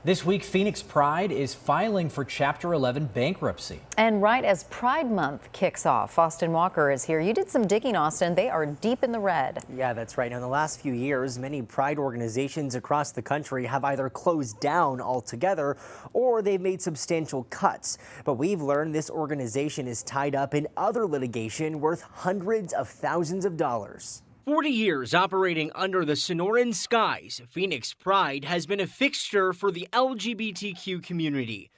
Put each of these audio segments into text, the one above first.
This week, Phoenix Pride is filing for Chapter 11 bankruptcy. And right as Pride Month kicks off, Austin Walker is here. You did some digging, Austin. They are deep in the red. Yeah, that's right. Now, in the last few years, many Pride organizations across the country have either closed down altogether or they've made substantial cuts. But we've learned this organization is tied up in other litigation worth hundreds of thousands of dollars. 40 years operating under the Sonoran skies, Phoenix Pride has been a fixture for the LGBTQ community.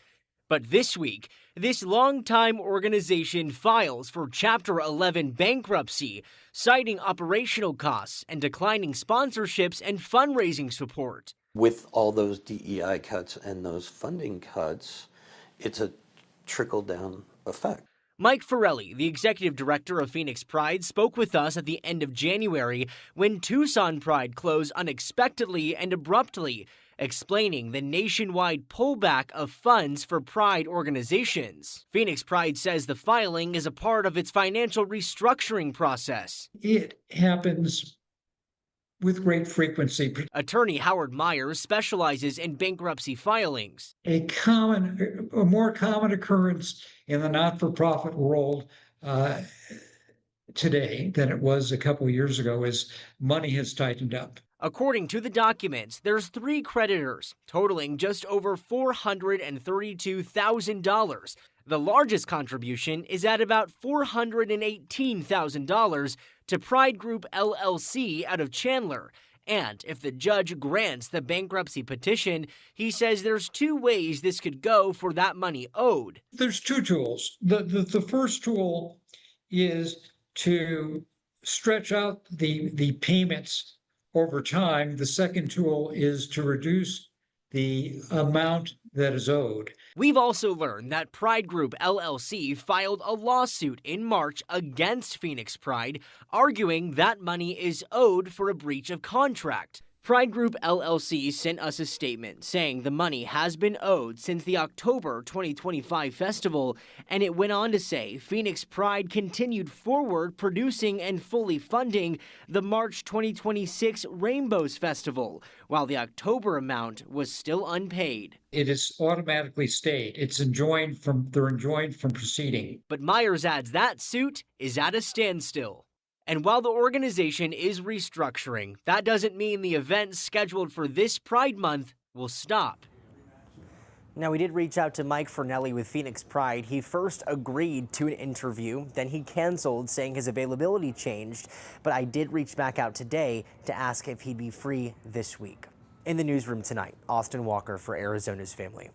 But this week, this longtime organization files for Chapter 11 bankruptcy, citing operational costs and declining sponsorships and fundraising support. With all those DEI cuts and those funding cuts, it's a trickle-down effect. Mike Forelli, the executive director of Phoenix Pride, spoke with us at the end of January when Tucson Pride closed unexpectedly and abruptly, explaining the nationwide pullback of funds for Pride organizations. Phoenix Pride says the filing is a part of its financial restructuring process. It happens with great frequency. Attorney Howard Myers specializes in bankruptcy filings. A more common occurrence in the not-for-profit world today than it was a couple of years ago is money has tightened up. According to the documents, there's 3 creditors, totaling just over $432,000. The largest contribution is at about $418,000 to Pride Group LLC out of Chandler. And if the judge grants the bankruptcy petition, he says there's 2 ways this could go for that money owed. There's 2 tools. The first tool is to stretch out the payments over time. The second tool is to reduce the amount that is owed. We've also learned that Pride Group LLC filed a lawsuit in March against Phoenix Pride, arguing that money is owed for a breach of contract. Pride Group LLC sent us a statement saying the money has been owed since the October 2025 festival, and it went on to say Phoenix Pride continued forward producing and fully funding the March 2026 Rainbows Festival, while the October amount was still unpaid. It is automatically stayed. They're enjoined from proceeding. But Myers adds that suit is at a standstill. And while the organization is restructuring, that doesn't mean the events scheduled for this Pride Month will stop. Now, we did reach out to Mike Forelli with Phoenix Pride. He first agreed to an interview, then he canceled, saying his availability changed. But I did reach back out today to ask if he'd be free this week. In the newsroom tonight, Austin Walker for Arizona's Family.